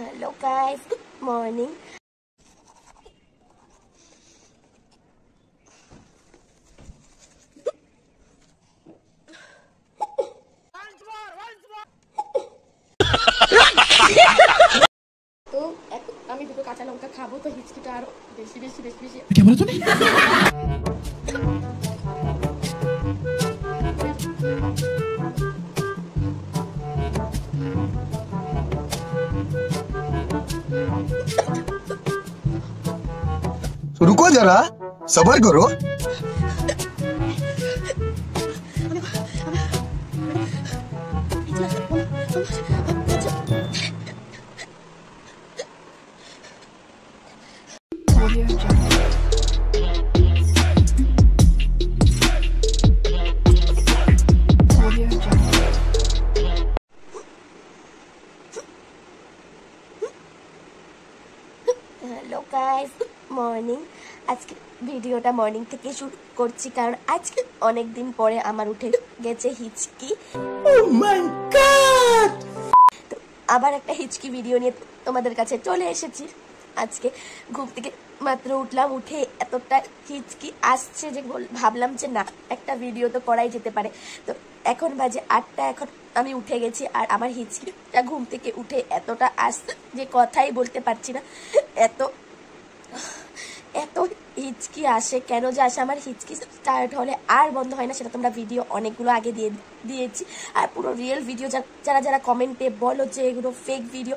Hello guys, good morning. তো আমি দুটো কাঁচা লঙ্কা খাবো তো হিচকিটা আরো বেশি বেশি বেশি বেশি क्या बोला तूने? रुको जरा सबर करो। Hello guys, good morning. আজকে ভিডিওটা মর্নিং থেকে শুরু করছি কারণ আজকে অনেক দিন পরে আমার উঠে গেছে হিচকি। Oh my God! তো আবার একটা হিচকি ভিডিও নিয়ে তোমাদের কাছে চলে এসেছি। আজকে ঘুম থেকে মাত্র উঠলাম, উঠে এতটা হিচকি আসছে যে ভাবলাম যে না, একটা ভিডিও তো করাই যেতে পারে। তো এখন বাজে 8টা, এখন আমি উঠে গেছি আর আমার হিচকিটা ঘুম থেকে উঠে এতটা আসছে যে কথাই বলতে পারছি না। এত হিচকি আসে, কেন যে আসে, আমার হিচকি স্টার্ট হলে আর বন্ধ হয় না। সেটা তোমরা ভিডিও অনেকগুলো আগে দিয়েছি। আর পুরো রিয়েল ভিডিও যারা যারা কমেন্টে বলো যে এগুলো ফেক ভিডিও,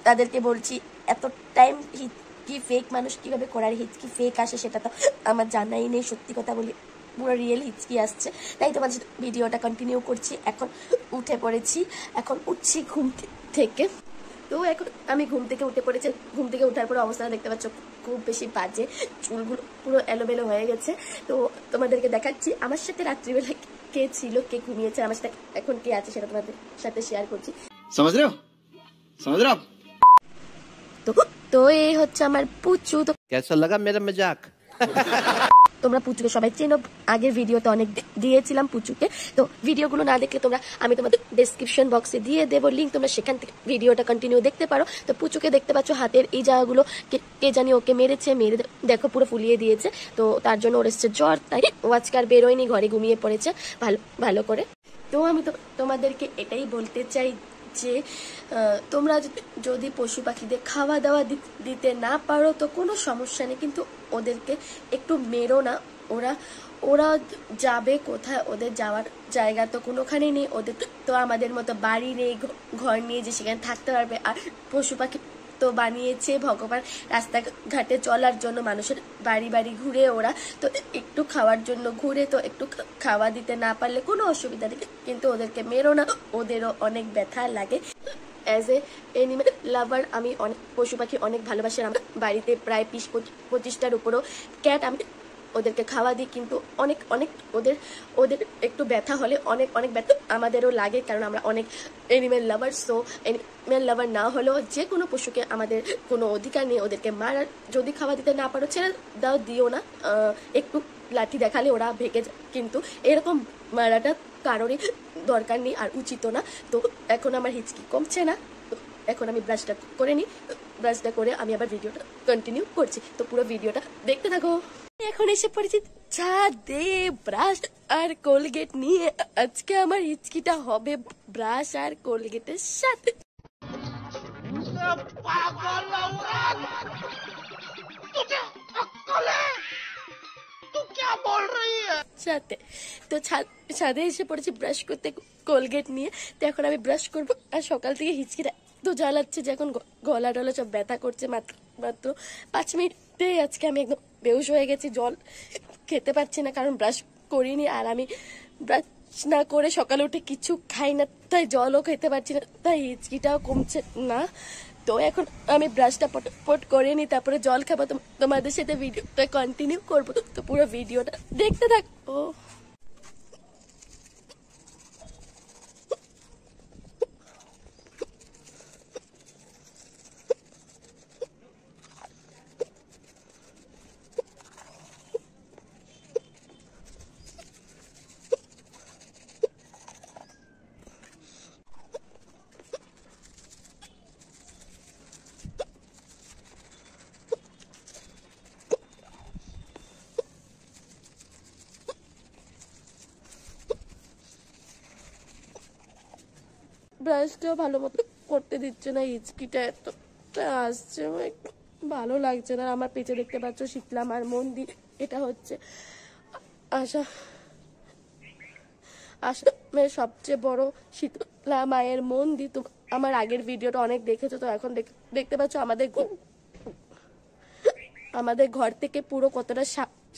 তাদেরকে বলছি এত টাইম হিচকি ফেক মানুষ কীভাবে করার হিচকি ফেক আসে সেটা তো আমার জানাই নেই। সত্যি কথা বলি, পুরো রিয়েল হিচকি আসছে, তাই তোমাদের ভিডিওটা কন্টিনিউ করছি। এখন উঠে পড়েছি, এখন উঠছি ঘুম থেকে। তো এখন আমি ঘুম থেকে উঠে পড়েছি। ঘুম থেকে ওঠার পর অবস্থা দেখতে পাচ্ছ খুব বেশি বাজে, চুলগুলো পুরো এলোমেলো হয়ে গেছে। তো তোমাদেরকে দেখাচ্ছি আমার সাথে রাত্রিবেলা কে ছিল, কে ঘুমিয়েছে, আমার সাথে এখন কে আছে সেটা তোমাদের সাথে শেয়ার করছি। समझ रहे हो? তো এই হচ্ছে আমার পুচু। তো कैसा लगा मेरा मजाक? তোমরা পুচুকে সবাই চেনো, আগের ভিডিওতে অনেক দিয়েছিলাম পুচুকে। তো ভিডিওগুলো না দেখলে আমি তোমাদের ডেসক্রিপশন বক্সে দিয়ে দেবো লিঙ্ক, তোমরা সেখান থেকে ভিডিওটা কন্টিনিউ দেখতে পারো। তো পুচুকে দেখতে পাচ্ছ হাতের এই জায়গাগুলো কে জানি ওকে মেরে দেখো পুরো ফুলিয়ে দিয়েছে। তো তার জন্য ওর এসছে জ্বর, তাই ও আজকে আর বেরোয়নি, ঘরে ঘুমিয়ে পড়েছে ভালো করে। তো আমি তোমাদেরকে এটাই বলতে চাই যে তোমরা যদি পশু পাখিদের খাওয়া দাওয়া দিতে না পারো তো কোনো সমস্যা নেই, কিন্তু ওদেরকে একটু মেরো না। ওরা যাবে কোথায়? ওদের যাওয়ার জায়গা তো কোনোখানেই নেই। ওদের তো আমাদের মতো বাড়ি নেই, ঘর নিয়ে যে সেখানে থাকতে পারবে। আর পশু পাখি তো বানিয়েছে ভগবান রাস্তাঘাটে চলার জন্য, মানুষের বাড়ি বাড়ি ঘুরে ওরা তো একটু খাওয়ার জন্য ঘুরে। তো একটু খাওয়া দিতে না পারলে কোনো অসুবিধা নেই, কিন্তু ওদেরকে মেরো না, ওদেরও অনেক ব্যথা লাগে। অ্যাজ এ এনিম্যাল লাভার আমি অনেক পশু পাখি অনেক ভালোবাসি। আমার বাড়িতে প্রায় 20-25টার উপরও ক্যাট আমি ওদেরকে খাওয়া দিই, কিন্তু অনেক ওদের একটু ব্যথা হলে অনেক ব্যথা আমাদেরও লাগে, কারণ আমরা অনেক এনিম্যাল লাভার। সো এনিম্যাল লাভার না হলেও যে কোনো পশুকে আমাদের কোনো অধিকার নেই ওদেরকে মারার। যদি খাওয়া দিতে না পারো ছেড়ে দাও, দিও না, একটু লাঠি দেখালে ওরা ভেগে যায়, কিন্তু এরকম মারাটা কারোরই দরকার নেই আর উচিত না। তো এখন আমার হিচকি কমছে না, তো এখন আমি ব্রাশটা করে নিই। ব্রাশটা করে আমি আবার ভিডিওটা কন্টিনিউ করছি, তো পুরো ভিডিওটা দেখতে থাকো। এখন এসে পড়েছি ছাদে ব্রাশ আর কোলগেট নিয়ে। আজকে আমার হিচকিটা হবে ব্রাশ আর কোলগেটের সাথে। সাথে তো ছাদে এসে পড়েছি ব্রাশ করতে কোলগেট নিয়ে। তো এখন আমি ব্রাশ করবো। আর সকাল থেকে হিচকিটা তো জ্বালাচ্ছে যে এখন গলা টলা সব ব্যথা করছে। মাত্র 5 মিনিটে আজকে আমি একদম বেহুশ হয়ে গেছি, জল খেতে পারছি না কারণ ব্রাশ করিনি। আর আমি ব্রাশ না করে সকালে উঠে কিছু খাই না, তাই জলও খেতে পারছি না, তাই হিচকিটাও কমছে না। তো এখন আমি ব্রাশটা পট করে নিই, তারপরে জল খাবো। তোমাদের সাথে ভিডিওটা কন্টিনিউ করবো, তো পুরো ভিডিওটা দেখতে থাকো। ব্রাশটাও ভালো মতো করতে দিচ্ছে না, হিচকিটা এতটা আসছে, ভালো লাগছে না। আমার পেছনে দেখতে পাচ্ছ শীতলা মার মন্দির, এটা হচ্ছে আসামের সবচেয়ে বড় শীতলা মায়ের মন্দির। তো আমার আগের ভিডিওটা অনেক দেখেছো, তো এখন দেখতে পাচ্ছ আমাদের ঘর থেকে পুরো কতটা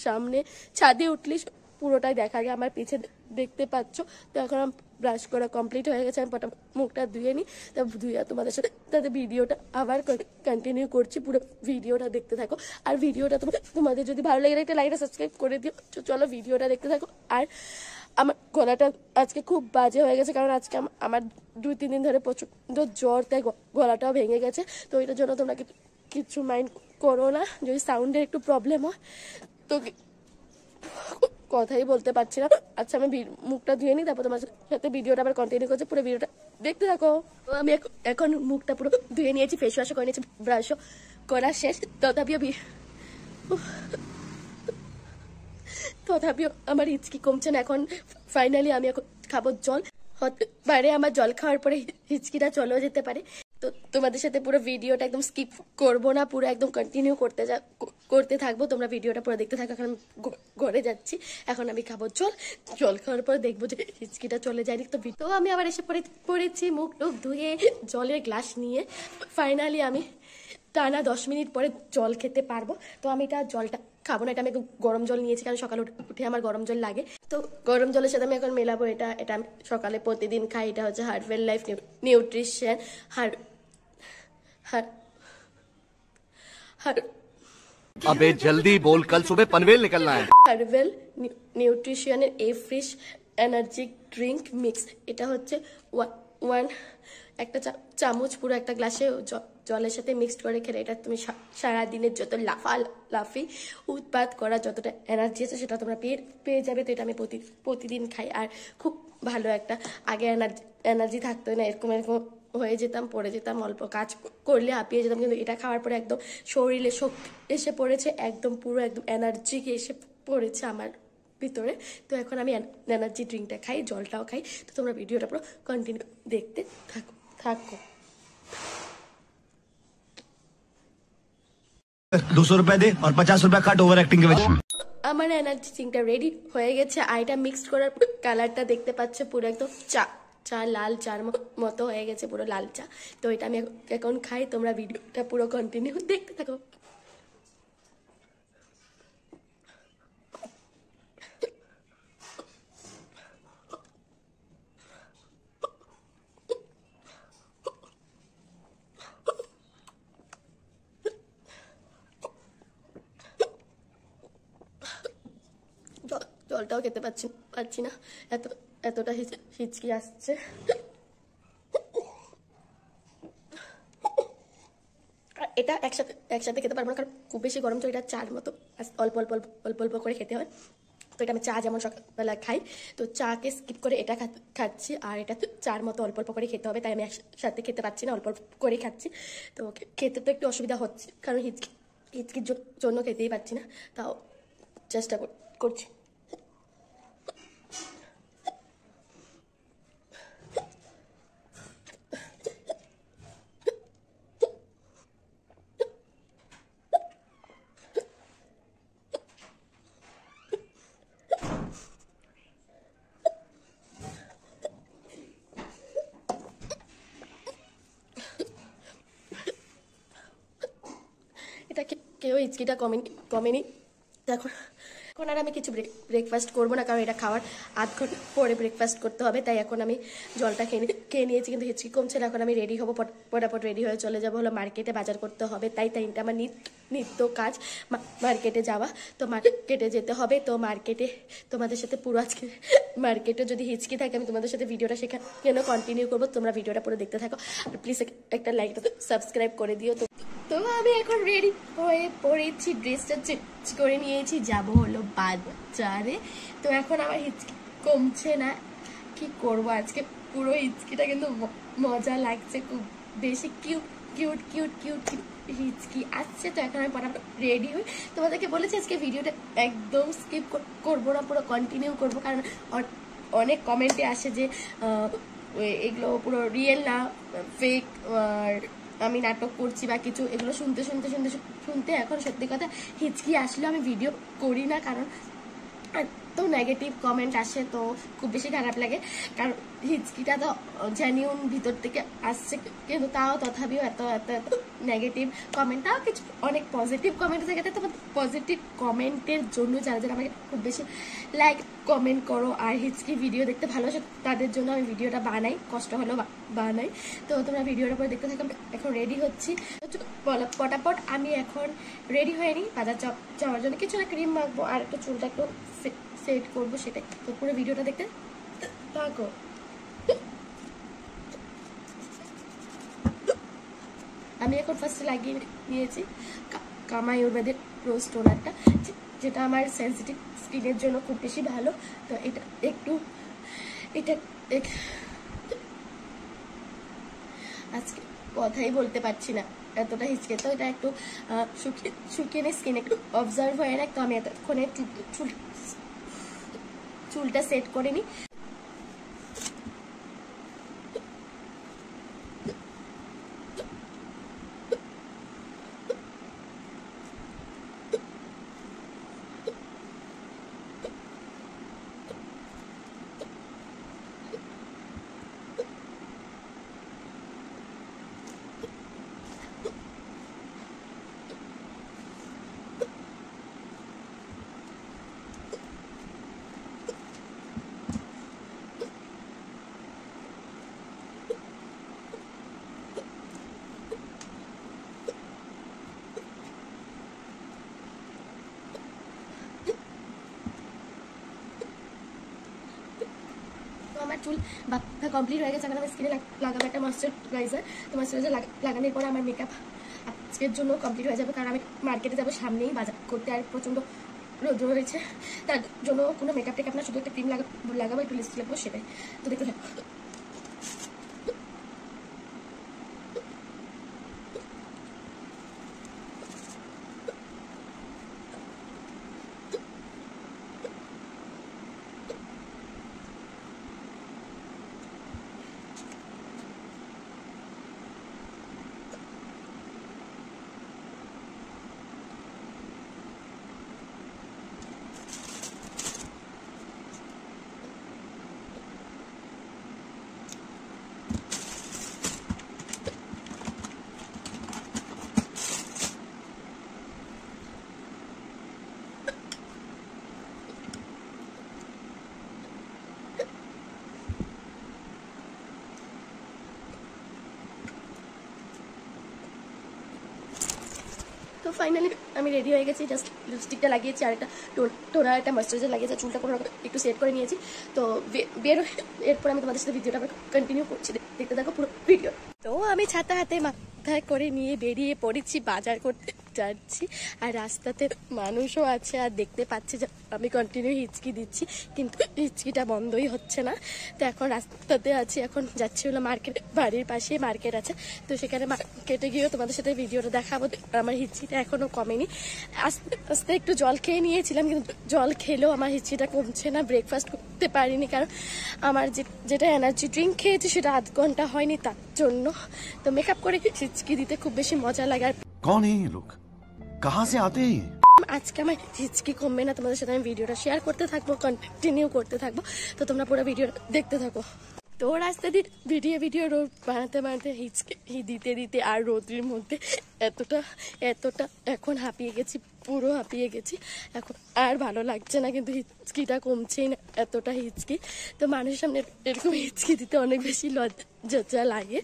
সামনে, ছাদে উঠলে পুরোটাই দেখা যায়। আমার পিছে দেখতে পাচ্ছ। তো এখন ব্রাশ করা কমপ্লিট হয়ে গেছে, আমি মুখটা ধুয়ে নিই। তা ধুয়ে তোমাদের সাথে তাদের ভিডিওটা আবার কন্টিনিউ করছি, পুরো ভিডিওটা দেখতে থাকো। আর ভিডিওটা তোমাদের যদি ভালো লাগে একটা লাইক সাবস্ক্রাইব করে দিও। চলো ভিডিওটা দেখতে থাকো। আর আমার গলাটা আজকে খুব বাজে হয়ে গেছে, কারণ আজকে আমার 2-3 দিন ধরে প্রচণ্ড জ্বর, তাই গলাটাও ভেঙে গেছে। তো এটার জন্য তোমরা কিছু মাইন্ড করো না যদি সাউন্ডের একটু প্রবলেম হয়। তো কথাই বলতে পারছি না। আচ্ছা আমি মুখটা ধুয়ে নিই, তারপর তোমার সাথে ভিডিওটা আবার কন্টিনিউ করছি, পুরো ভিডিওটা দেখতে থাকো। তো আমি এখন মুখটা পুরো ধুয়ে নিয়েছি, ফেস ওয়াশও করে নিয়েছি, ব্রাশও করা শেষ। তথাপিও আমার হিচকি কমছে না। এখন ফাইনালি আমি এখন খাবো জল। হতে পারে আমার জল খাওয়ার পরে হিচকিটা চলেও যেতে পারে। তো তোমাদের সাথে পুরো ভিডিওটা একদম স্কিপ করবো না, পুরো একদম কন্টিনিউ করতে থাকবো। তোমরা ভিডিওটা পুরো দেখতে থাকো। এখন আমি ঘরে যাচ্ছি, এখন আমি খাবো জল খাওয়ার পর দেখবো যে হিচকিটা চলে যায়নি। তো আমি আবার এসে পড়েছি মুখ টুক ধুয়ে, জলের গ্লাস নিয়ে। ফাইনালি আমি টানা 10 মিনিট পরে জল খেতে পারবো। তো আমি এটা জলটা খাবো না, এটা আমি গরম জল নিয়েছি, কারণ সকালে উঠে আমার গরম জল লাগে। তো গরম জলের সাথে আমি এখন মেলাবো এটা আমি সকালে প্রতিদিন খাই। এটা হচ্ছে হার্বাল লাইফ নিউট্রিশন अबे जल्दी बोल, कल सुबह पनवेल निकलना है। হার্বাল নিউট্রিশনের a fresh energy drink mix. এটা হচ্ছে একটা চামচ পুরো একটা গ্লাসে জলের সাথে মিক্সড করে খেলে এটা তুমি সারাদিনের যত লাফি উৎপাদ করা যতটা এনার্জি আছে সেটা তোমরা পেয়ে যাবে। তো এটা আমি প্রতিদিন খাই, আর খুব ভালো একটা। আগে এনার্জি থাকতো না, এরকম হয়ে যেতাম, পড়ে যেতাম, অল্প কাজ করলে হাঁপিয়ে যেতাম। কিন্তু এটা খাওয়ার পরে একদম শরীরে শক্তি এসে পড়েছে, একদম পুরো একদম এনার্জি এসে পড়েছে আমার ভিতরে। তো এখন আমি এনার্জি ড্রিঙ্কটা খাই, জলটাও খাই। তো তোমরা ভিডিওটা পুরো কন্টিনিউ দেখতে থাকো। 200 रुपए दे और 50 रुपए काट ओवर एक्टिंग के वजह। আমার এনার্জি ড্রিঙ্কটা রেডি হয়ে গেছে, আর এটা মিক্সড করার কালারটা দেখতে পাচ্ছ পুরো একদম চা লাল চার মতো হয়ে গেছে, পুরো লাল চা। তো এটা আমি এখন খাই, তোমরা ভিডিওটা পুরো কন্টিনিউ দেখতে থাকো। জলটাও খেতে পাচ্ছি না, এতটা হিচকি আসছে। এটা একসাথে খেতে পারবো না, কারণ খুব বেশি গরম, তো এটা চার মতো অল্প অল্প করে খেতে হয়। তো এটা আমি চা যেমন সকালবেলা খাই, তো চাকে স্কিপ করে এটা খাচ্ছি, আর এটা চার মতো অল্প করে খেতে হবে, তাই আমি একসাথে খেতে পারছি না, অল্প করে খাচ্ছি। তো খেতে তো একটু অসুবিধা হচ্ছে, কারণ হিচকির জন্য খেতেই পারছি না, তাও চেষ্টা করছি। এটা কেউ হিচকিটা কমেনি। এখন আর আমি কিছু ব্রেকফাস্ট করবো না, কারণ এটা খাওয়ার আধ ঘন্টা পরে ব্রেকফাস্ট করতে হবে। তাই এখন আমি জলটা খেয়ে নিয়েছি, কিন্তু হিচকি কমছে না। এখন আমি রেডি হবো, পটাপট রেডি হয়ে চলে যাবো হলো মার্কেটে, বাজার করতে হবে। তাই এটা আমার নিত্য কাজ, মার্কেটে যাওয়া। তো মার্কেটে যেতে হবে, তো মার্কেটে তোমাদের সাথে পুরো আজকে মার্কেটে যদি হিচকি থাকে আমি তোমাদের সাথে ভিডিওটা সেখানে কন্টিনিউ করবো। তোমরা ভিডিওটা পুরো দেখতে থাকো, আর প্লিজ একটা লাইক সাবস্ক্রাইব করে দিও। তো আমি এখন রেডি হয়ে পড়েছি, ড্রেসটা চেঞ্জ করে নিয়েছি, যাবো হলো বাজারে। তো এখন আমার হিচকি কমছে না, কি করবো আজকে পুরো হিচকিটা কিন্তু মজা লাগছে, খুব বেশি কিউট হিচকি আসছে। তো এখন আমি পটাপট রেডি হই। তোমাদেরকে বলেছি আজকে ভিডিওটা একদম স্কিপ করবো না, পুরো কন্টিনিউ করবো, কারণ অনেক কমেন্টে আসে যে এগুলো পুরো রিয়েল না, ফেক, আমি নাটক করছি বা কিছু, এগুলো শুনতে শুনতে শুনতে শুনতে এখন সত্যি কথা হিচকি আসলে আমি ভিডিও করি না, কারণ তো নেগেটিভ কমেন্ট আসে তো খুব বেশি খারাপ লাগে। কারণ হিচকিটা তো জেনিউন ভিতর থেকে আসছে, কিন্তু তাও তথাপিও এত এত এত নেগেটিভ কমেন্ট, তাও কিছু অনেক পজিটিভ কমেন্ট থাকে। তো পজিটিভ কমেন্টের জন্য যারা যারা আমাকে খুব বেশি লাইক কমেন্ট করো আর হিচকি ভিডিও দেখতে ভালোবাসো, তাদের জন্য আমি ভিডিওটা বানাই, কষ্ট হলেও বানাই। তো তোমরা ভিডিওটা পরে দেখতে থাকো। এখন রেডি হচ্ছি পটাপট। আমি এখন রেডি হয়নি, বাজার যাওয়ার জন্য কিছু না ক্রিম মাখবো আর একটু চুলটা একটু সেট করবো, সেটাই। তো পুরো ভিডিওটা দেখতে থাকো। আমি এখন ফার্স্টে লাগিয়ে নিয়েছি কামাই আয়ুর্বেদের রোজ টোনারটা, যেটা আমার সেন্সিটিভ স্কিনের জন্য খুব বেশি ভালো। তো এটা আজকে কথাই বলতে পারছি না, এতটা হিচকে। তো এটা একটু শুকিয়ে নিয়ে স্কিন একটু অবজার্ভ হয়ে না, তো আমি এতক্ষণে চুলটা সেট করে নিই। আমার চুল বাঁধা কমপ্লিট হয়ে গেছে। এখন আমি স্কিনে লাগাবো একটা ময়েশ্চারাইজার। তো ময়েশ্চারাইজার লাগানোর পরে আমার মেকআপ আজকের জন্য কমপ্লিট হয়ে যাবে, কারণ আমি মার্কেটে যাবো সামনেই বাজার করতে, আর প্রচণ্ড রোদ রয়েছে, তার জন্য কোনো মেকআপ টেকআপ না, শুধু একটা ক্রিম লাগাবো, একটু লিপস্টিক লাগবো, সেটাই। তো দেখতে থাকো। তো ফাইনালি আমি রেডি হয়ে গেছি, জাস্ট লিপস্টিকটা লাগিয়েছি আর একটা টোনার একটা ময়েশ্চারাইজার লাগিয়েছি, চুলটা কোনো একটু সেট করে নিয়েছি। তো এরপর আমি তোমাদের সাথে ভিডিওটা কন্টিনিউ করছি, দেখতে থাকো পুরো ভিডিও। তো আমি ছাতা হাতে মাথায় করে নিয়ে বেরিয়ে পড়েছি, বাজার করতে যাচ্ছি। আর রাস্তাতে মানুষও আছে, আর দেখতে পাচ্ছি যে আমি কন্টিনিউ হিচকি দিচ্ছি, কিন্তু হিচকিটা বন্ধই হচ্ছে না। তো এখন রাস্তাতে আছি, এখন যাচ্ছি হলো মার্কেট, বাড়ির পাশে মার্কেট আছে, তো সেখানে মার্কেটে গিয়েও তোমাদের সাথে ভিডিওটা দেখাবো। আমার হিচকিটা এখনো কমেনি, আস্তে আস্তে একটু জল খেয়ে নিয়েছিলাম, কিন্তু জল খেলেও আমার হিচকিটা কমছে না। ব্রেকফাস্ট করতে পারিনি, কারণ আমার যেটা এনার্জি ড্রিঙ্ক খেয়েছি সেটা আধ ঘন্টা হয়নি, তার জন্য। তো মেকআপ করে হিচকি দিতে খুব বেশি মজা লাগে। আর कौन है ये लोग, कहाँ से आते हैं? আজকে আমার হিচকি কমবে না, তোমাদের সাথে আমি ভিডিওটা শেয়ার করতে থাকবো, কন্টিনিউ করতে থাকবো। তো তোমরা পুরো ভিডিও দেখতে থাকো। তো রাস্তা দিয়ে ভিডিও রোদ বানাতে হিচকি দিতে দিতে আর রোদের মধ্যে এতটা এখন হাঁপিয়ে গেছি, পুরো হাঁপিয়ে গেছি। এখন আর ভালো লাগছে না, কিন্তু হিচকিটা কমছেই না, এতটা হিচকি। তো মানুষের সামনে এরকম হিচকি দিতে অনেক বেশি লজ্জা লাগে।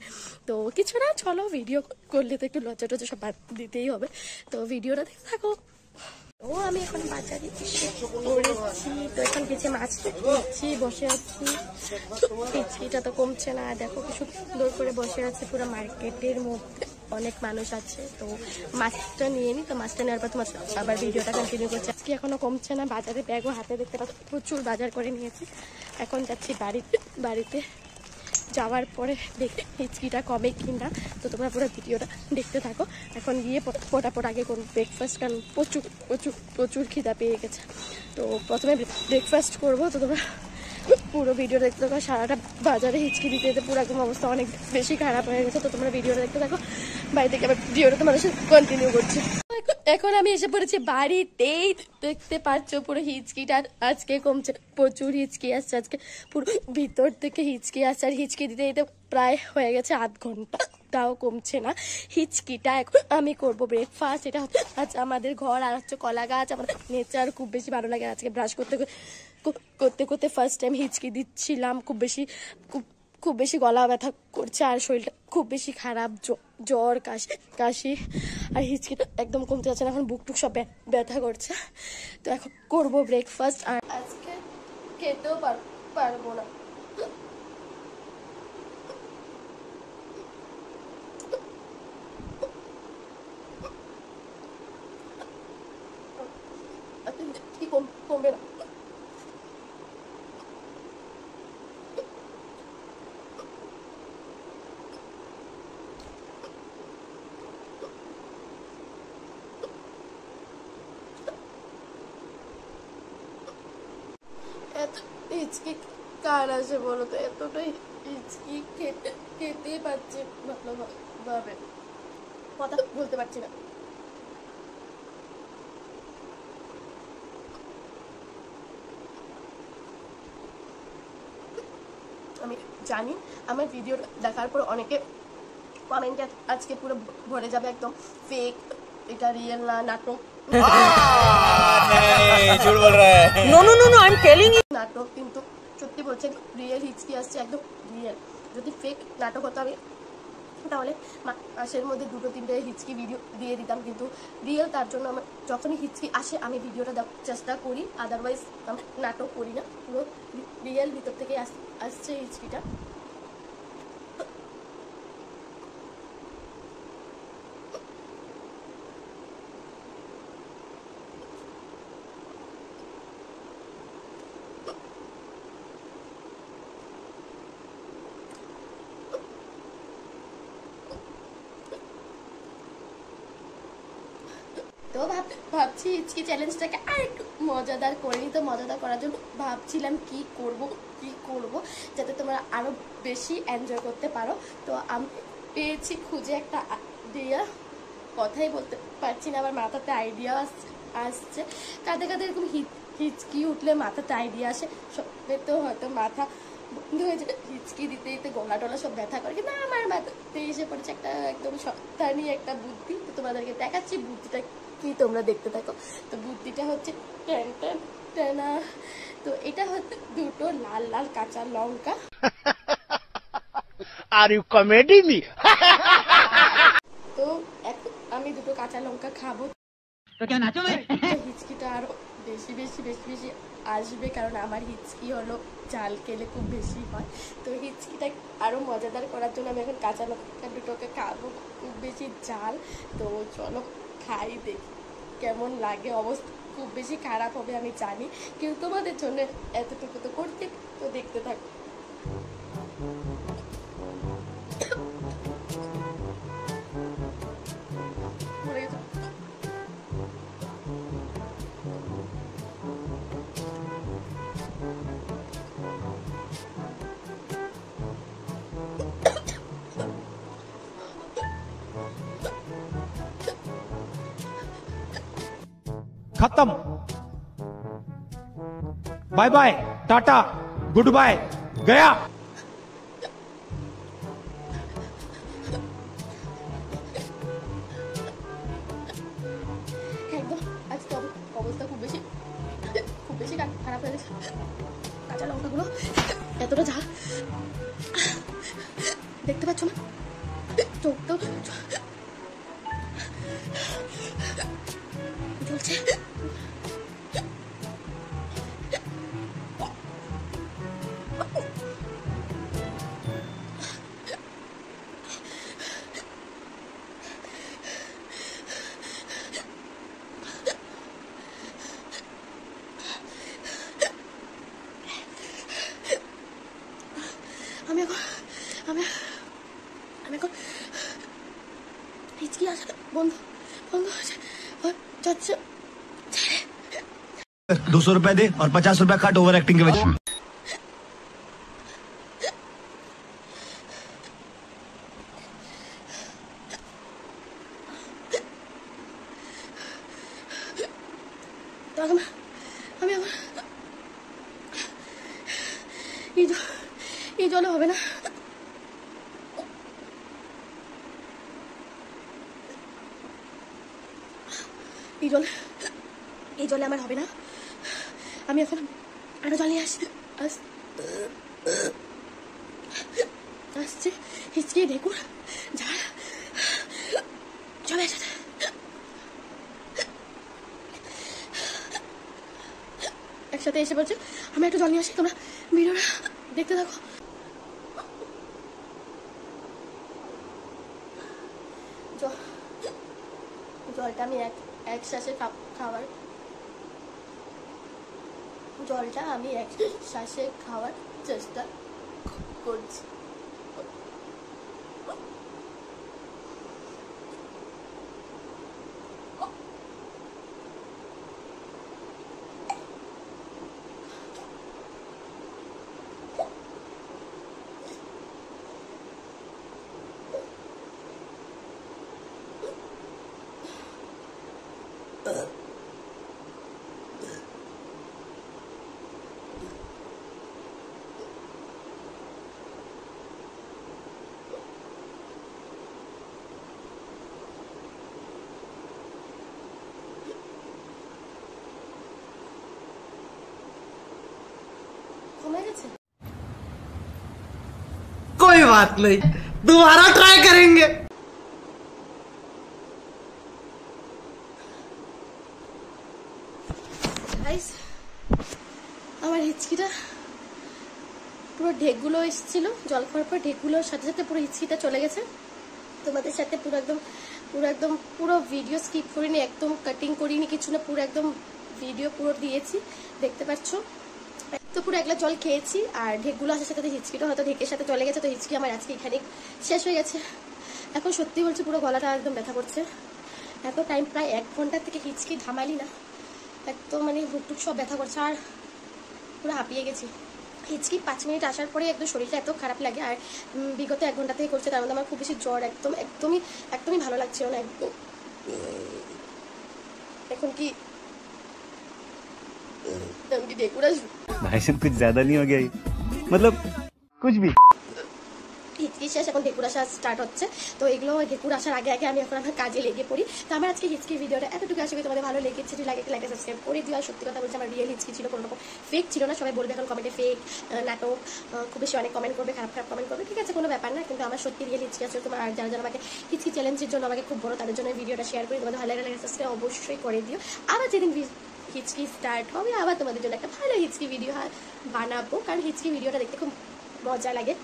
তো কিছু না, চলো, ভিডিও করলে তো একটু লজ্জা টজ্জা সব বাদ দিতেই হবে। তো ভিডিওটা দেখতে থাকো। ও আমি এখন বাজারে এসে পড়েছি, তো এখন কিছু মাছ নিচ্ছি, বসে আছি। হিচকিটা তো কমছে না, দেখো কি সুন্দর করে বসে আছে পুরো মার্কেটের মধ্যে, অনেক মানুষ আছে। তো মাছটা নিয়ে নিই, তো মাছটা নেওয়ার পর তোমার আবার ভিডিওটা কন্টিনিউ করছি। আজকে এখনো কমছে না, বাজারে ব্যাগও হাতে দেখতে পাচ্ছি, প্রচুর বাজার করে নিয়েছি। এখন যাচ্ছি বাড়িতে যাওয়ার পরে দেখতে হিচকিটা কমে কিনা। তো তোমরা পুরো ভিডিওটা দেখতে থাকো। এখন গিয়ে পটাপট আগে করবো ব্রেকফাস্ট, কারণ প্রচুর খিদা পেয়ে গেছে। তো প্রথমে ব্রেকফাস্ট করবো, তো তোমরা পুরো ভিডিও দেখতে থাকো। সারাটা বাজারে হিচকি দিতে দিতে পুরো একদম অবস্থা অনেক বেশি খারাপ হয়ে গেছে। তো তোমরা ভিডিওটা দেখতে থাকো, বাড়ি থেকে আবার ভিডিওটা তোমাদের সাথে কন্টিনিউ করছি। এখন আমি এসে পড়েছি বাড়িতেই, দেখতে পাচ্ছ পুরো হিচকিটা আজকে কমছে, প্রচুর হিচকি আসছে আজকে, পুরো ভিতর থেকে হিচকি আসছে। আর হিচকি দিতে দিতে প্রায় হয়ে গেছে আধ ঘন্টা, তাও কমছে না হিচকিটা। এখন আমি করব ব্রেকফাস্ট। এটা হচ্ছে আজ আমাদের ঘর, আর হচ্ছে কলা গাছ। আমার নেচার খুব বেশি ভালো লাগে। আজকে ব্রাশ করতে করতে করতে ফার্স্ট টাইম হিচকি দিচ্ছিলাম। খুব বেশি গলা ব্যথা করছে, আর শরীরটা খুব বেশি খারাপ, জ্বর কাশি আর হিচকিটা একদম কমতে যাচ্ছে না। এখন বুক টুক সব ব্যথা করছে। তো এখন করবো ব্রেকফাস্ট, আর আজকে খেতেও পারবো না। কি কমবে না। এত হিচকি কার আছে বলো তো? এতটাই হিচকি খেতেই পারছি ভালোভাবে, কথা বলতে পারছি না। আমি জানি আমার ভিডিও দেখার পর অনেকে কমেন্টে আজকে পুরো ভরে যাবে একদম ফেক, এটা রিয়েল না, নাটক। झूठ बोल रहा है। No no no no I am telling you. নাটক কিন্তু সত্যি বলছে, রিয়েল হিচকি আসছে একদম রিয়েল। যদি ফেক নাটক হতো আমি তাহলে মাসের মধ্যে 2-3টে হিচকি ভিডিও দিয়ে দিতাম, কিন্তু রিয়েল, তার জন্য আমার যখনই হিচকি আসে আমি ভিডিওটা দেওয়ার চেষ্টা করি, আদারওয়াইজ আমি নাটক করি না। পুরো রিয়েল ভিতর থেকে আসছে হিচকিটা। তো ভাবছি হিচকি চ্যালেঞ্জটাকে আর একটু মজাদার করে নিই। তো মজাদার করার জন্য ভাবছিলাম কি করব যাতে তোমরা আরো বেশি এনজয় করতে পারো। তো আমি পেয়েছি খুঁজে একটা আইডিয়া, কথাই বলতে পারছি না, আবার মাথাতে আইডিয়া আসছে। কাদের এরকম হিচকি উঠলে মাথাতে আইডিয়া আসে? সবের তো হয়তো মাথা বন্ধ হয়ে যায়, হিচকি দিতে দিতে গলা টলা সব ব্যথা করে, কিন্তু আমার মাথাতে এসে পড়েছে একটা একদম সপ্তাহে একটা বুদ্ধি। তো তোমাদেরকে দেখাচ্ছি বুদ্ধিটা কি, তোমরা দেখতে থাকো। তো বুদ্ধিটা হচ্ছে টেনা। তো এটা হচ্ছে 2টো লাল লাল কাঁচা লঙ্কা। Are you comedy me? তো এখন আমি 2টো কাঁচা লঙ্কা খাবো। तो क्या नाचो मैं? হিচকিটা আরো বেশি আসবে, কারণ আমার হিচকি হলো ঝাল খেলে খুব বেশি হয়। তো হিচকিটা আরো মজাদার করার জন্য আমি এখন কাঁচা লঙ্কা 2টোকে খাবো, খুব বেশি ঝাল। তো চলো খাই, দেখি কেমন লাগে। অবস্থা খুব বেশি খারাপ হবে আমি জানি, কিন্তু তোমাদের জন্য এতটুকু তো করতে, তো দেখতে থাকো। खत्म। Bye bye, tata, goodbye, गया। একদম আজকে অবস্থা খুব বেশি খারাপ হয়ে গেছে। কাঁচা লঙ্কাগুলো এতটা ঝাল, দেখতে পাচ্ছ না? চোখটাও জ্বলছে। আমি এখন হিচকি আসা বন্ধ হয়েছে, যাচ্ছে। 200 रुपए दे और 50 रुपए काट ओवर एक्टिंग के वजह। আমি আমার এই জলে হবে না, এই জলে আমার হবে না। আমি এখন আরো জল নিয়ে আসছে হিচকি ঢেকুর ঝাড় চলে একসাথে। একসাথে এসে বলছে আমি একটু জল নিয়ে আসি, তোমরা ভিডিওটা দেখতে থাকো। জলটা আমি এক শ্বাসে খাওয়ার চেষ্টা করছি। कोई बात नहीं, दोबारा ट्राई करेंगे। আমার হিচকিটা পুরো ঢেকগুলো এসেছিল, জল খাওয়ার পর ঢেকগুলোর সাথে সাথে পুরো হিচকিটা চলে গেছে। তোমাদের সাথে পুরো ভিডিও স্কিপ করিনি, একদম কাটিং করিনি কিছু না, পুরো একদম ভিডিও পুরো দিয়েছি, দেখতে পাচ্ছ। তো পুরো একলা জল খেয়েছি আর ঢেকগুলো আসার সাথে হিচকিটা হয়তো ঢেকের সাথে চলে গেছে। তো হিচকি আমার আজকে এখানে শেষ হয়ে গেছে। এখন সত্যি বলছি পুরো গলাটা একদম ব্যথা করছে। এত টাইম প্রায় 1 ঘন্টা থেকে হিচকি থামালি না, একদম মানে হুকটুক সব ব্যথা করছে আর পুরো হাঁপিয়ে গেছি। হিচকি 5 মিনিট আসার পরে একদম শরীরটা এত খারাপ লাগে। আর বিগত 1 ঘন্টা থেকে করছে, তার মধ্যে আমার খুব বেশি জ্বর, একদমই ভালো লাগছিল না একদম। এখন কি भाई साहब कुछ ज्यादा नहीं हो गया, मतलब कुछ भी। হিচকি শেষ, এখন ঢেকুর আসা স্টার্ট হচ্ছে। তো এগুলো ঢেকুর আসার আগে আমি এখন আমার কাজে লেগে পড়ি। তো আমার আজকে হিচকি ভিডিওটা এতটুকু, আশা করি তোমাদের ভালো লেগেছে। যদি লাগে সাবস্ক্রাইব করে দিও। আর সত্যি কথা বলছি, আমার রিয়েল হিচকি ছিল, কোনো রকম ফেক ছিল না। সবাই বলবে এখন কমেন্টে ফেক, নাটক, খুব বেশি অনেক কমেন্ট করবে, খারাপ কমেন্ট করবে, ঠিক আছে, কোনো ব্যাপার না। কিন্তু আমার সত্যি রিয়েল হিচকি আছে। তোমার আর যারা আমাকে হিচকি চ্যালেঞ্জের জন্য আমাকে খুব বড়, তাদের জন্য ভিডিওটা শেয়ার করি। তোমাদের ভালো লাগে সাবস্ক্রাইব অবশ্যই করে দিও। আবার যেদিন হিচকি স্টার্ট হবে আবার তোমাদের জন্য একটা ভালো হিচকি ভিডিও বানাবো, কারণ হিচকি ভিডিওটা দেখতে খুব মজা লাগে।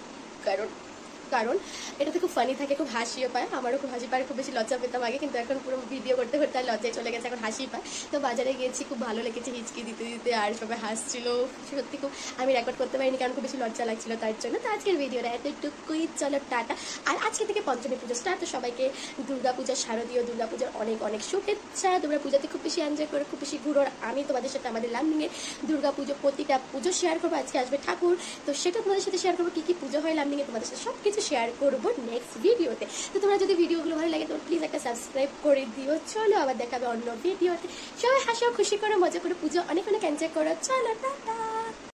কারণ এটাতে খুব ফানি থাকে, খুব হাসিও পায়, আমারও খুব হাসি পায়। খুব বেশি লজ্জা পেতাম আগে, কিন্তু এখন পুরো ভিডিও করতে করতে আর লজ্জায় চলে গেছে, এখন হাসি পায়। তো বাজারে গিয়েছি, খুব ভালো লেগেছে হিচকি দিতে আর সবাই হাসছিল। সত্যি খুব, আমি রেকর্ড করতে পারিনি কারণ খুব বেশি লজ্জা লাগছিল তার জন্য। তো আজকের ভিডিওটা এতটুকুই, চলো টাটা। আর আজকে থেকে পঞ্চমী পুজো স্টার্ট। তো সবাইকে দুর্গাপূজার, শারদীয় দুর্গাপূজার অনেক শুভেচ্ছা। তোমরা পূজাতে খুব বেশি এনজয় করো, খুব বেশি ঘুরো। আমি তোমাদের সাথে আমাদের লামডিংয়ের দুর্গাপুজো প্রতিটা পুজো শেয়ার করবো। আজকে আসবে ঠাকুর, তো সেটা তোমাদের সাথে শেয়ার করবো। কি পুজো হয় লামডিংয়ে তোমাদের সাথে সব কিছু শেয়ার করবো নেক্সট ভিডিওতে। তো তোমরা যদি ভিডিওগুলো ভালো লাগে তোমরা প্লিজ একটা সাবস্ক্রাইব করে দিও। চলো আবার দেখাবে অন্য ভিডিওতে। সবাই হাসো, খুশি করো, মজা করে পুজো অনেক এনজয় করো। চলো টাটা।